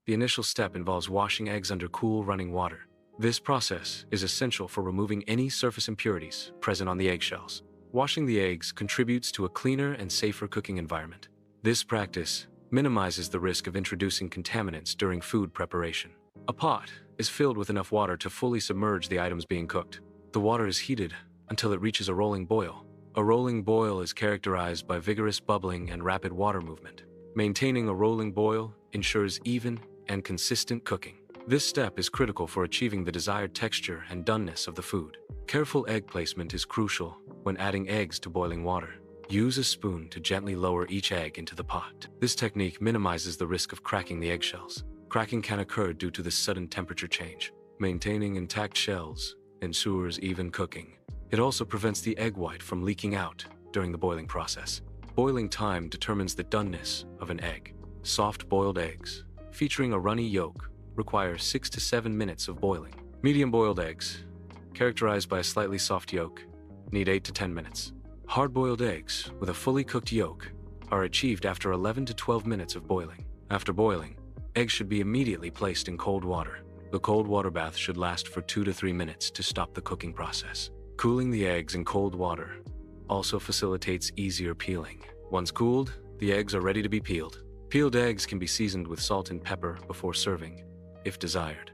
The initial step involves washing eggs under cool, running water. This process is essential for removing any surface impurities present on the eggshells. Washing the eggs contributes to a cleaner and safer cooking environment. This practice minimizes the risk of introducing contaminants during food preparation. A pot is filled with enough water to fully submerge the items being cooked. The water is heated until it reaches a rolling boil. A rolling boil is characterized by vigorous bubbling and rapid water movement. Maintaining a rolling boil ensures even and consistent cooking. This step is critical for achieving the desired texture and doneness of the food. Careful egg placement is crucial when adding eggs to boiling water. Use a spoon to gently lower each egg into the pot. This technique minimizes the risk of cracking the eggshells. Cracking can occur due to the sudden temperature change. Maintaining intact shells ensures even cooking. It also prevents the egg white from leaking out during the boiling process. Boiling time determines the doneness of an egg. Soft boiled eggs, featuring a runny yolk, require 6 to 7 minutes of boiling. Medium boiled eggs, characterized by a slightly soft yolk, need 8 to 10 minutes. Hard-boiled eggs with a fully cooked yolk are achieved after 11 to 12 minutes of boiling. After boiling, eggs should be immediately placed in cold water. The cold water bath should last for 2 to 3 minutes to stop the cooking process. Cooling the eggs in cold water also facilitates easier peeling. Once cooled, the eggs are ready to be peeled. Peeled eggs can be seasoned with salt and pepper before serving, if desired.